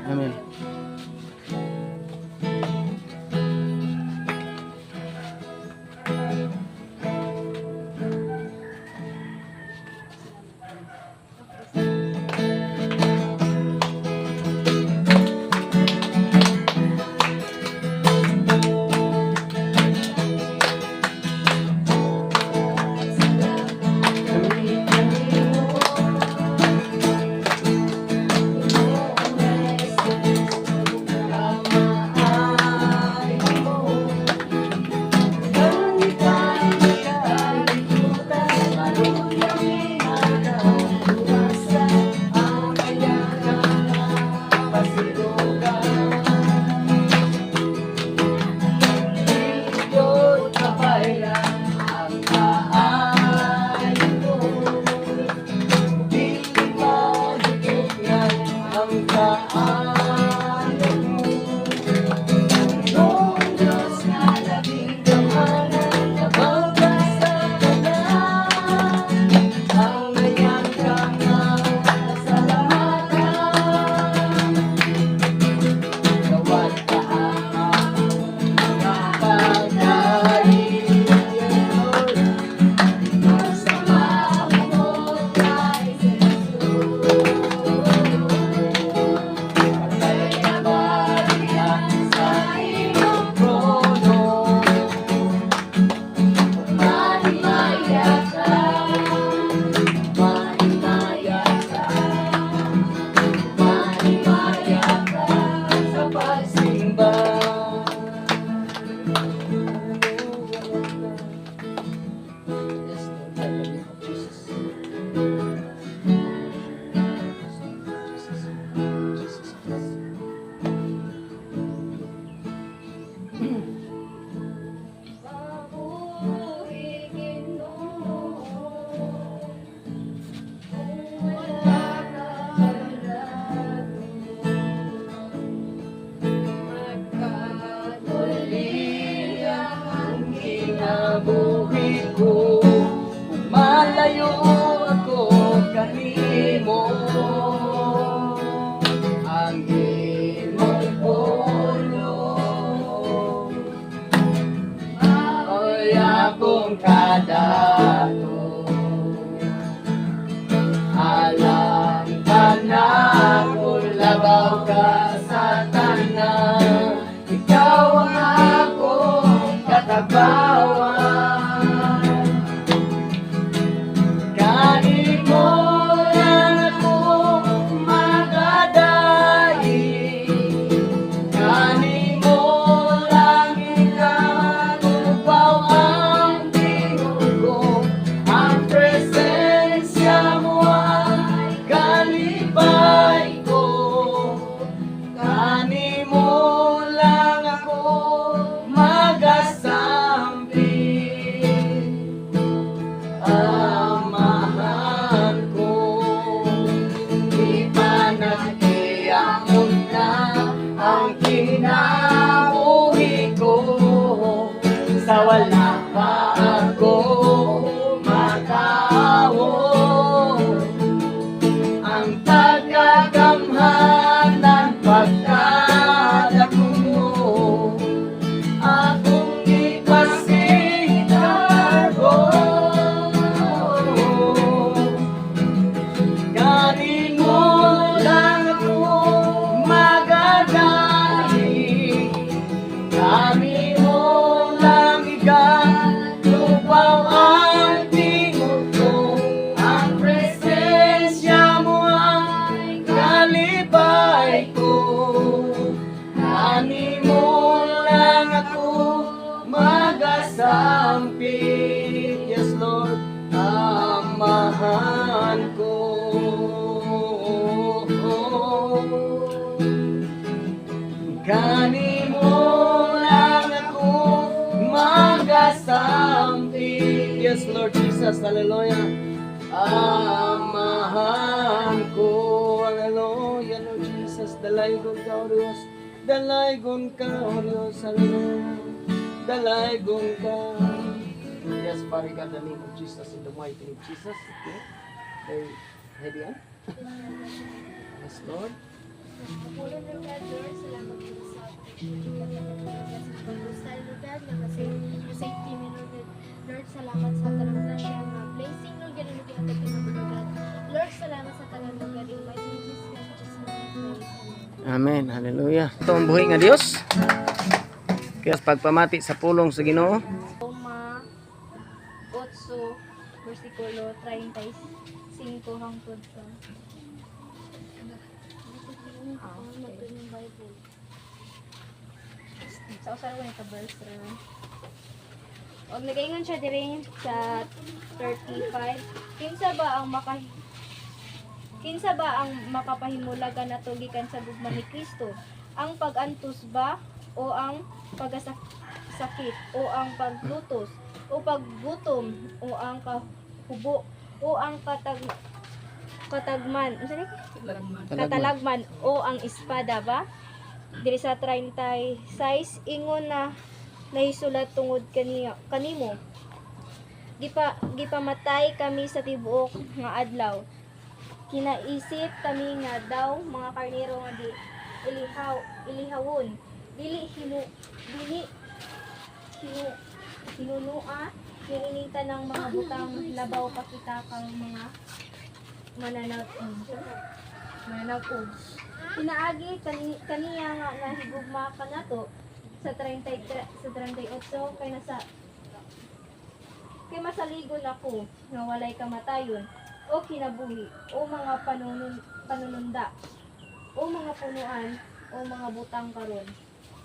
Amen. buhay ko, malayo ako kanimo. Ang imong pulong ay akong kadato. Alam ka na kung labaw ka sa tanan, ikaw ang akong katabawan. Kanimo lang ako magadahi, kanimo lang ikaw upaw ang tingog ko. Ang presensya mo ay kalipay ko, kanimo lang ako magasampi. Amahan ko, ipanagtiamon na ang kinabuhi ko. Sa wala pa ako matawo, ang pagkakamhan ng pagkadako mo akong ipasitargo. Kanimo lang ako magadahi, kanimo lang ikaw ang tingog ko. Ang presensya mo ay kalipay ko, kanimo lang ako magasampit. Yes, Lord, amahan ko. Kanimo lang ako magasampit. Yes, Lord Jesus, hallelujah. Amahan ko, hallelujah, Lord Jesus. Dalaygon ka, O Diyos. Dalaygon ka, O Diyos, hallelujah. Dalaygon ka. Yes, Father God, in the name of Jesus, in the mighty name of Jesus. Okay. Very heavy yan. Yes, Lord. Puro ng God, Lord, salamat po sa pag-usal, Lord God, na safety mo, Lord God. Lord, salamat sa talang na siya na blessing, Lord God, na naging atat ka Lord God. Lord, salamat sa talang, Lord God, in my name, Jesus, God, Jesus, name, Amen. Amen. Hallelujah. Ito ang buhay nga Dios. Kaya sa pagpamati sa pulong sa Ginoo. Roma 8, versikulo 35 hangtod sa yung Bible. Sa usawa ko nito verse ra. Og nagaingon siya diri sa 35. Kinsa ba ang makapahimulagan nato gikan sa gugma ni Kristo? Ang pag-antos ba o ang pagkasakit o ang paglutos o paggutom o ang kahubo o ang katalagman o ang espada ba? Diri sa 36 ingon na nahisulat tungod kanimo. Gipamatay kami sa tibuok nga adlaw. Kinaisip kami nga daw mga karnero nga ilihawon. Dili hinunua hinininta ng mga butang labaw pa kita kang mga mananag-og. Pinaagi kaniya nga nahigugma ka nato sa 38 kay masaligon ako nga walay kamatayon o kinabuhi o mga panununda o mga punuan o mga butang karon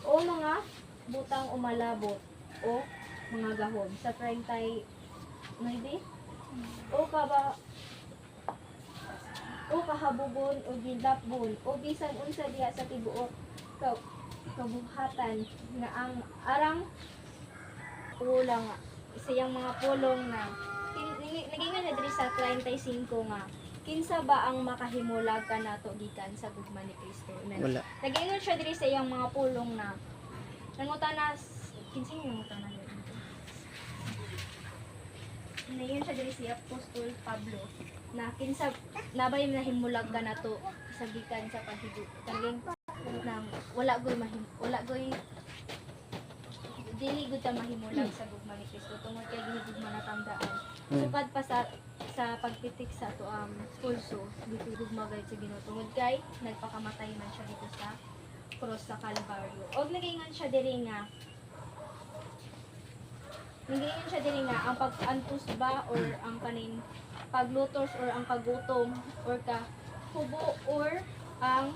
o mga butang umalabot o mga gahom sa 30 maybe o kahabugon o gidapbon o bisan unsa diha sa tibuok kabuhatan nga ang arang ulang siyang mga pulong na nagingan na diri sa 35 nga kinsa ba ang makahimulag kanato gikan sa gugma ni Kristo. Amen. Wala. Nagingon siya diri sa iyang mga pulong na nangutana kinsa yung nangutana diri. Nagingon siya diri si Apostol Pablo na kinsa nabay nahimulag kanato sa gikan sa paghigo kaning nang wala goy dili gud ta mahimulag sa gugma ni Kristo tungod kay gihigugma na tandaan. Sukad pa sa pagpitik sa ato pulso dito gugma gayud sa Ginoo tungod kay nagpakamatay man siya dito sa cross sa Calvario. Og nagingan siya diri nga ang pag-antos ba or ang kaning paglutos or ang kagutom or kahubo or ang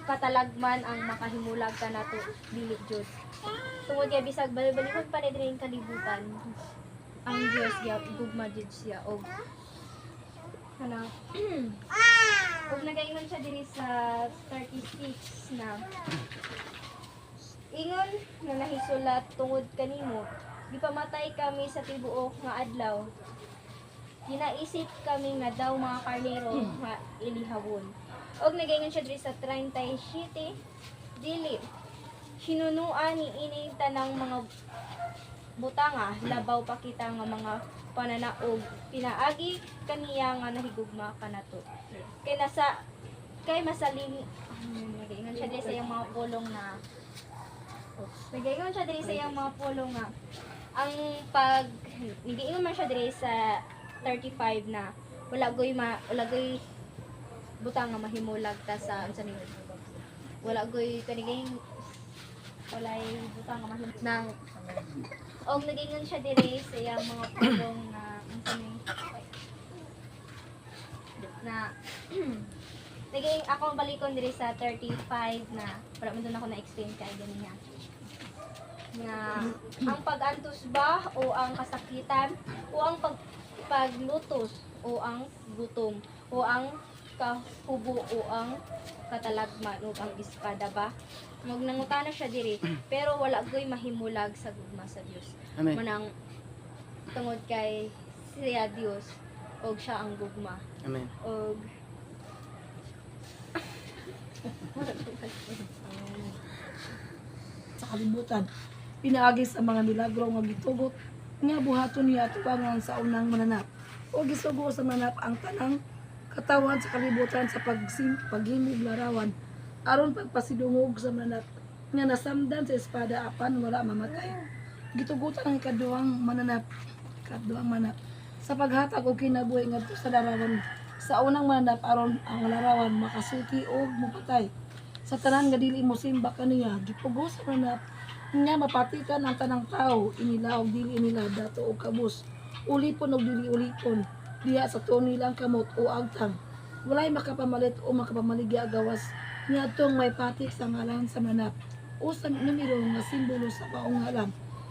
katalagman ang makahimulag ka nato dili Dios. Tungod kay bisag balibalikon pa ni diri kalibutan ang Dios gyud gugma jud siya og kana og nagaingon siya diri sa 36 na ingon nga nahisulat tungod kanimo gipamatay kami sa tibuok nga adlaw. Ginaisip kami nga daw mga karnero nga ilihawon. Og nagaingon siya diri sa 37 dili hinunuan ni ini tanang mga butanga labaw pa kita nga mga pananaog pinaagi kaniya nga nahigugma kanato kay masalim nagaingon siya diri sa iyang mga pulong na nagaingon siya diri sa iyang mga pulong nga ang pag nagaingon man siya diri sa 35 na wala goy butang nga mahimulag ta sa unsa ni wala goy kaniging walay butang nga mahimulag nang og nagingon siya diri sa iyang mga pulong na unsa ni na naging akong balikon diri sa 35 na para man doon ako na-explain kay ganiya nga ang pag-antos ba o ang kasakitan o ang paglutos o ang gutom o ang kahubo o ang katalagman o ang espada ba magnangutana siya diri pero wala goy mahimulag sa gugma sa Dios. Amen. Manang tungod kay siya Dios og siya ang gugma Amen. og sa kalibutan. Pinaagi sa mga milagro nga gitugot nga buhaton niya tubangan sa unang mananap. O gisugo sa mananap ang tanang katawan sa kalibutan sa paghimig larawan aron pagpasidungog sa mananap nga nasamdan sa espada apan wala mamatay. Gitugutan ang ikaduhang mananap sa paghatag og kinabuhi ngadto sa larawan sa unang mananap aron ang larawan makasuti og mapatay. Sa tanan nga dili mo simba kaniya gipugos sa mananap nga mapatikan ang tanang tao inila og dili nila dato og kabus ulipon og dili ulipon diha sa tuon nilang kamot o agtang walay makapamalit o makapamaligya gawas niadtong may patik sa ngalan sa mananap o sa numero nga simbolo sa paungalan.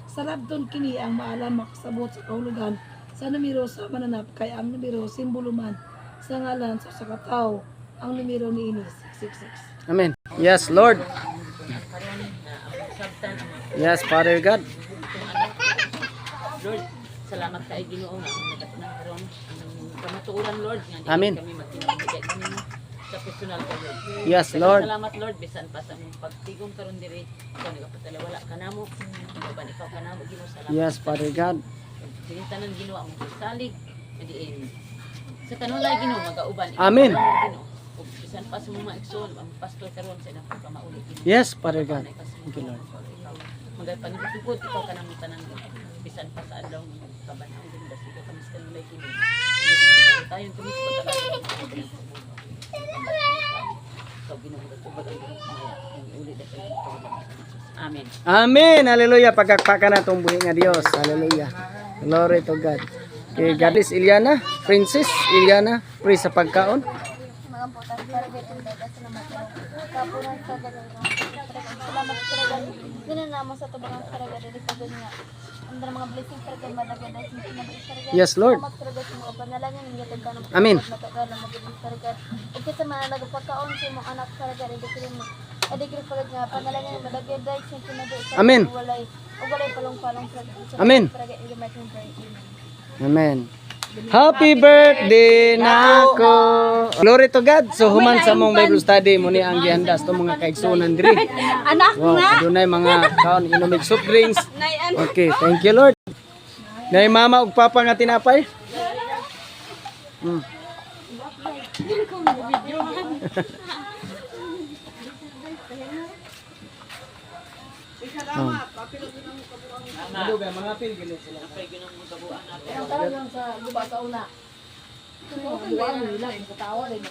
Sa labton kini ang maalam makasabot sa kahulugan sa numero sa mananap kay ang numero simbolo man sa ngalan sa katao ang numero niini 666. Amen. Yes, Lord. Yes, Father God. Lord, salamat kay Ginoo nga nagat na karon ang kamatuoran Lord nga di Amen. kami magtinabigay kami sa personal ka Lord. Yes, Daghang Lord. Salamat Lord bisan pa sa among pagtigom karon diri ikaw nagapatala wala kanamo ban ikaw kanamo Ginoo salamat. Yes, Father God. Sinitanan Ginoo ang salig nga diin sa kanulay Ginoo magauban ikaw Amen. kanamo, Ginoo. Ug bisan pa sa mga igsoon ang pastor karon sa ilang pagkamauli Ginoo. Yes, Father God. Thank you, Lord. Magpanigutugod ikaw ka ng tanan bisan pa sa adlaw ng kabanaw din das ikaw kami sa kanulay kini tayong kami sa pagkakataon ikaw ginugutugod ang uli da sa amen. Amen. Hallelujah. Pagkakpakan na itong buhay nga Diyos. Hallelujah. Glory to God. Kay Goddess Iliana, Princess Iliana, pray sa pagkaon. Mga butas para dito dada salamat kapuran sa dagan salamat sa ganun naman sa tubangan sa dagan dili pagod nga ang mga blessings sa dagan madagad sa mga Yes, Lord. salamat sa dagan mo panalangin ng yatag kanang Amen. matagalan mo gid sa dagan ug kita man nagpakaon sa imong anak sa dagan dili mo adikri pagod nga panalangin ng madagad dai sa kinado Amen. walay palong-palong sa Amen. Amen. Happy birthday nako. Glory to God. So human sa mong Bible study mo ni ang gihandas to mga kaigsunan diri. anak Wow, adunay mga kaon inomig soft drinks. Okay, thank you Lord. Nay mama ug papa nga tinapay. Mm. Oh. Ano ba mga pil gini sila? Ang talagang sa guba sa una. Okay, nila, sa tawa, rin,